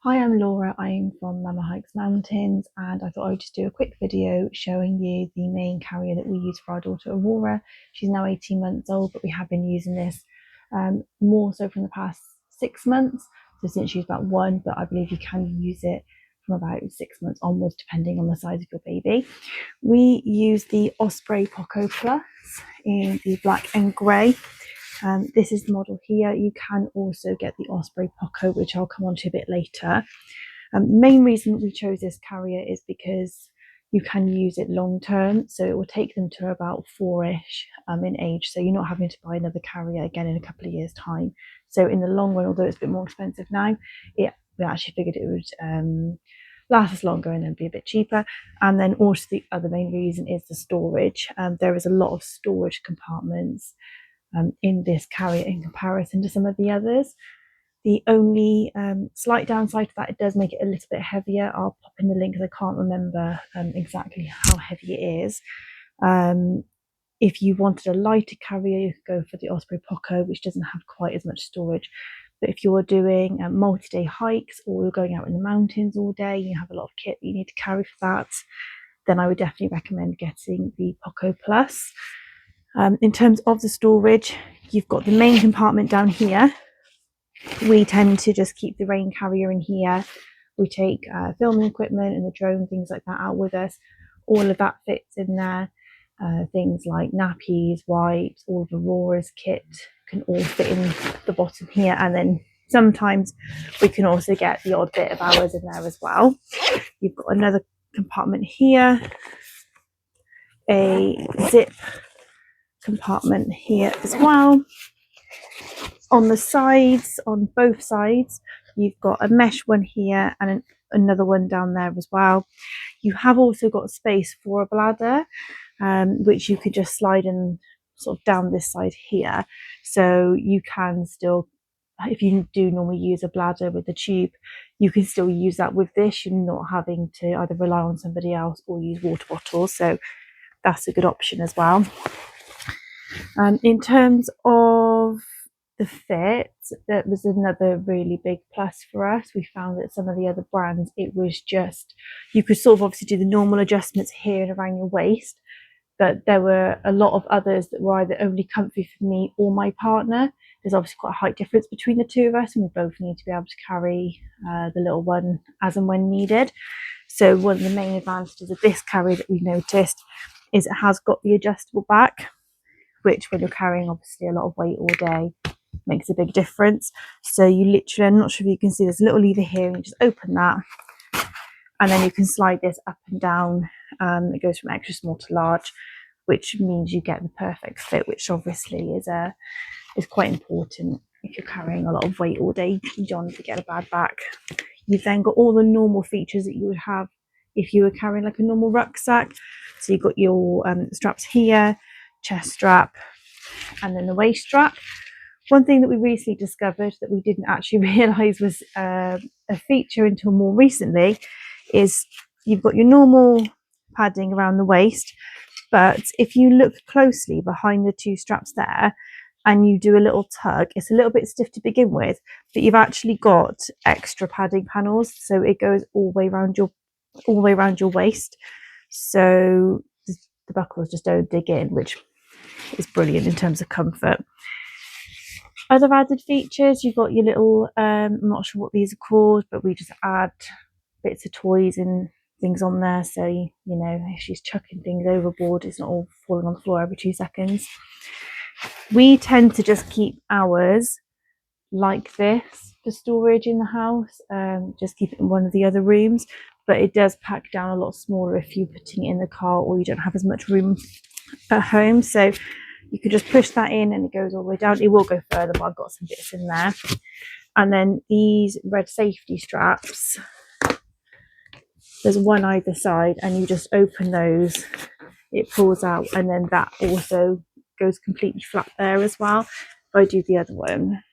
Hi, I'm Laura. I'm from Mama Hikes Mountains, and I thought I would just do a quick video showing you the main carrier that we use for our daughter Aurora. She's now 18 months old, but we have been using this more so from the past 6 months. So since she's about one, but I believe you can use it from about 6 months onwards, depending on the size of your baby. We use the Osprey Poco Plus in the black and grey. This is the model here. You can also get the Osprey Poco, which I'll come on to a bit later. The main reason we chose this carrier is because you can use it long term, so it will take them to about 4-ish in age, so you're not having to buy another carrier again in a couple of years time. So in the long run, although it's a bit more expensive now, we actually figured it would last us longer and then be a bit cheaper. And then also the other main reason is the storage. There is a lot of storage compartments in this carrier in comparison to some of the others. The only slight downside to that, it does make it a little bit heavier. I'll pop in the link because I can't remember exactly how heavy it is. If you wanted a lighter carrier, you could go for the Osprey Poco, which doesn't have quite as much storage. But if you're doing multi-day hikes or you're going out in the mountains all day, you have a lot of kit that you need to carry for that, then I would definitely recommend getting the Poco Plus. In terms of the storage, you've got the main compartment down here. We tend to just keep the rain carrier in here. We take filming equipment and the drone, things like that, out with us. All of that fits in there. Things like nappies, wipes, all of Aurora's kit can all fit in the bottom here. And then sometimes we can also get the odd bit of ours in there as well. You've got another compartment here, a zip compartment here as well. On the sides, on both sides, you've got a mesh one here and another one down there as well. You have also got space for a bladder, which you could just slide in sort of down this side here. So you can still, if you do normally use a bladder with the tube, you can still use that with this. You're not having to either rely on somebody else or use water bottles. So that's a good option as well. In terms of the fit, that was another really big plus for us. We found that some of the other brands, it was just, you could sort of obviously do the normal adjustments here and around your waist, but there were a lot of others that were either only comfy for me or my partner. There's obviously quite a height difference between the two of us, and we both need to be able to carry the little one as and when needed. So one of the main advantages of this carrier that we noticed is it has got the adjustable back, which when you're carrying obviously a lot of weight all day makes a big difference. So you literally, I'm not sure if you can see, there's a little lever here, and you just open that and then you can slide this up and down. It goes from extra small to large, which means you get the perfect fit, which obviously is quite important if you're carrying a lot of weight all day. You don't want to get a bad back. You've then got all the normal features that you would have if you were carrying like a normal rucksack. So you've got your straps here, chest strap, and then the waist strap. One thing that we recently discovered that we didn't actually realise was a feature until more recently is you've got your normal padding around the waist, but if you look closely behind the two straps there and you do a little tug, it's a little bit stiff to begin with, but you've actually got extra padding panels, so it goes all the way around your waist, so the buckles just don't dig in, which is brilliant in terms of comfort. Other added features, you've got your little, I'm not sure what these are called, but we just add bits of toys and things on there, so you know, if she's chucking things overboard, it's not all falling on the floor every 2 seconds. We tend to just keep ours like this for storage in the house, just keep it in one of the other rooms, but it does pack down a lot smaller if you're putting it in the car or you don't have as much room at home. So you could just push that in and it goes all the way down. It will go further, but I've got some bits in there. And then these red safety straps, there's one either side, and you just open those, it pulls out, and then that also goes completely flat there as well. If I do the other one,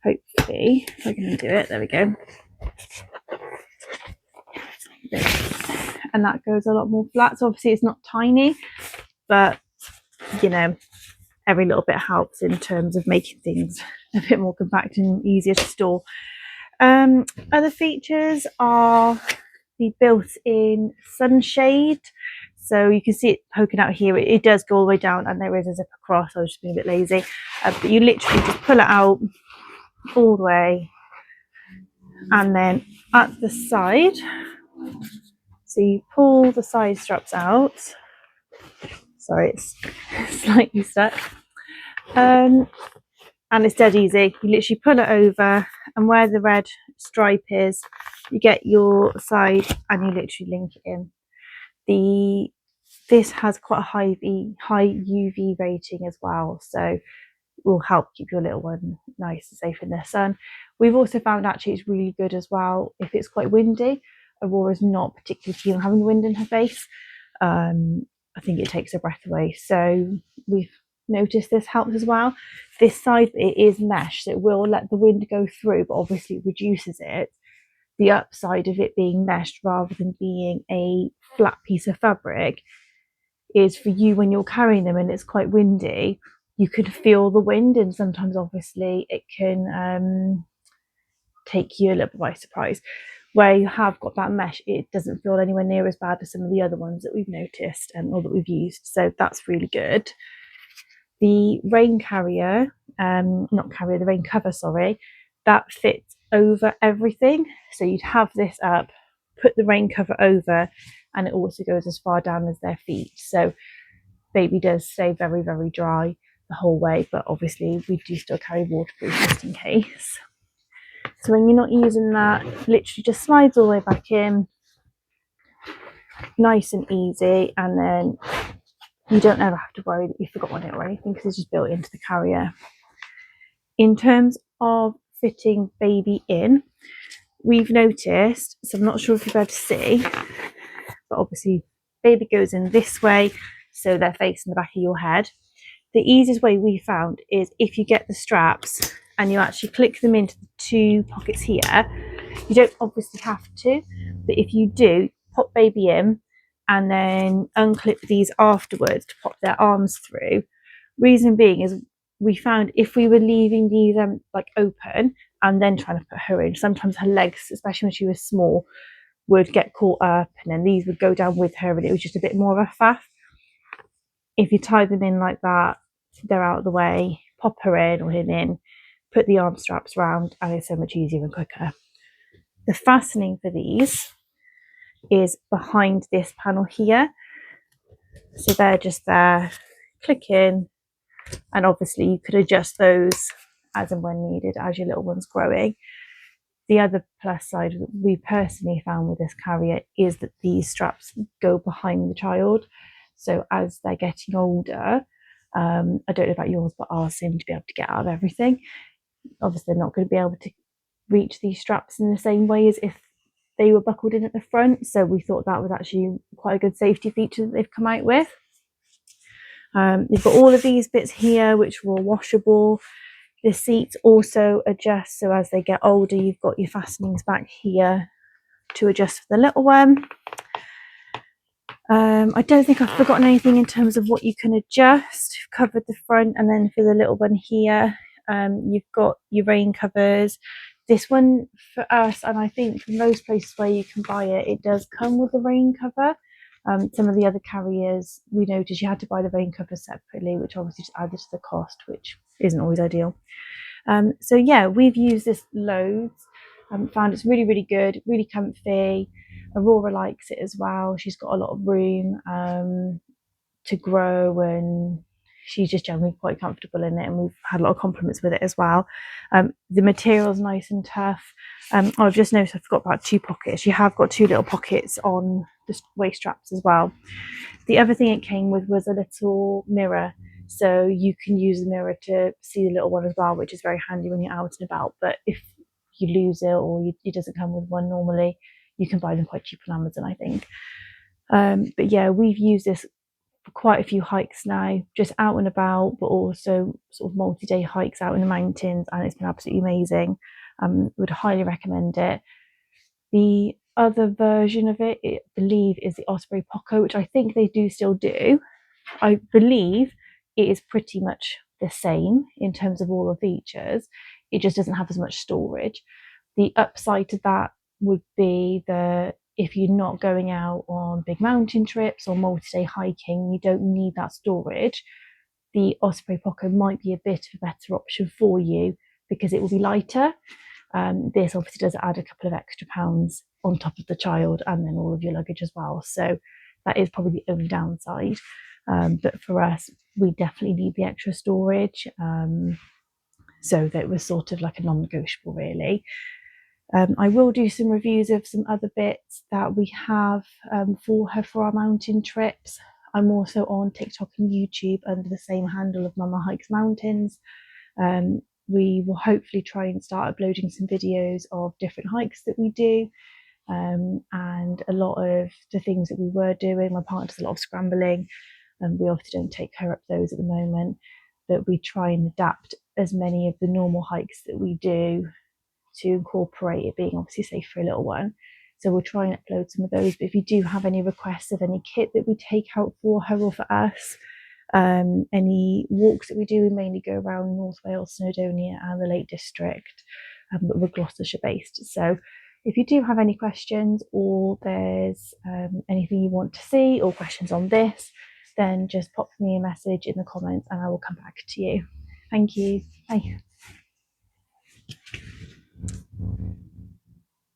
hopefully if I can do it, there we go. And that goes a lot more flat. So obviously it's not tiny, but you know, every little bit helps in terms of making things a bit more compact and easier to store. Other features are the built-in sunshade. So you can see it poking out here. It does go all the way down, and there is a zip across. I was just being a bit lazy. But you literally just pull it out all the way, and then at the side, so you pull the side straps out. Sorry, it's slightly stuck. And it's dead easy. You literally pull it over, and where the red stripe is, you get your side, and you literally link it in. This has quite a high UV rating as well, so will help keep your little one nice and safe in the sun. We've also found actually it's really good as well if it's quite windy. Aurora's not particularly keen on having the wind in her face. I think it takes her breath away, so we've noticed this helps as well. This side, it is mesh, so it will let the wind go through, but obviously it reduces it. The upside of it being meshed rather than being a flat piece of fabric is for you when you're carrying them and it's quite windy, you can feel the wind, and sometimes obviously it can take you a little bit by surprise. Where you have got that mesh, it doesn't feel anywhere near as bad as some of the other ones that we've noticed or that we've used, so that's really good. The rain carrier, the rain cover, sorry, that fits over everything. So you'd have this up, put the rain cover over, and it also goes as far down as their feet. So baby does stay very, very dry the whole way, but obviously we do still carry waterproof just in case. So when you're not using that, literally just slides all the way back in, nice and easy, and then you don't ever have to worry that you've forgotten it or anything because it's just built into the carrier. In terms of fitting baby in, we've noticed, so I'm not sure if you've able to see, but obviously baby goes in this way, so they're facing the back of your head. The easiest way we found is if you get the straps and you actually click them into the two pockets here. You don't obviously have to, but if you do, pop baby in and then unclip these afterwards to pop their arms through. Reason being is we found if we were leaving these like open and then trying to put her in, sometimes her legs, especially when she was small, would get caught up, and then these would go down with her, and it was just a bit more of a faff. If you tie them in like that, they're out of the way, pop her in or him in, put the arm straps around, and it's so much easier and quicker. The fastening for these is behind this panel here, so they're just there, click in, and obviously you could adjust those as and when needed as your little one's growing. The other plus side that we personally found with this carrier is that these straps go behind the child, so as they're getting older, I don't know about yours, but ours seem to be able to get out of everything. Obviously they're not going to be able to reach these straps in the same way as if they were buckled in at the front, so we thought that was actually quite a good safety feature that they've come out with. You've got all of these bits here which are all washable. The seats also adjust, so as they get older you've got your fastenings back here to adjust for the little one. I don't think I've forgotten anything in terms of what you can adjust. We've covered the front, and then for the little one here, you've got your rain covers. This one for us, and I think for most places where you can buy it, it does come with the rain cover. Some of the other carriers, we noticed you had to buy the rain cover separately, which obviously just added to the cost, which isn't always ideal. So yeah, we've used this loads. Found it's really, really good, really comfy. Aurora likes it as well. She's got a lot of room to grow, and she's just generally quite comfortable in it, and we've had a lot of compliments with it as well. The material's nice and tough. I've just noticed I forgot about two pockets. You have got two little pockets on the waist straps as well. The other thing it came with was a little mirror, so you can use the mirror to see the little one as well, which is very handy when you're out and about. But if you lose it or it doesn't come with one normally, you can buy them quite cheap on Amazon, I think. But yeah, we've used this for quite a few hikes now, just out and about, but also sort of multi-day hikes out in the mountains, and it's been absolutely amazing. Would highly recommend it. The other version of it, I believe, is the Osprey Poco, which I think they do still do. I believe it is pretty much the same in terms of all the features. It just doesn't have as much storage. The upside to that would be that if you're not going out on big mountain trips or multi-day hiking, you don't need that storage. The Osprey Poco might be a bit of a better option for you because it will be lighter. This obviously does add a couple of extra pounds on top of the child and then all of your luggage as well. So that is probably the only downside. But for us, we definitely need the extra storage. So that was sort of like a non-negotiable, really. I will do some reviews of some other bits that we have for her for our mountain trips. I'm also on TikTok and YouTube under the same handle of Mama Hikes Mountains. We will hopefully try and start uploading some videos of different hikes that we do. And a lot of the things that we were doing, my partner does a lot of scrambling, and we obviously don't take her up those at the moment, but we try and adapt as many of the normal hikes that we do to incorporate it being obviously safe for a little one. So we'll try and upload some of those. But if you do have any requests of any kit that we take out for her or for us, any walks that we do, we mainly go around North Wales, Snowdonia and the Lake District, but we're Gloucestershire based. So if you do have any questions or there's anything you want to see or questions on this, then just pop me a message in the comments and I will come back to you. Thank you. Bye.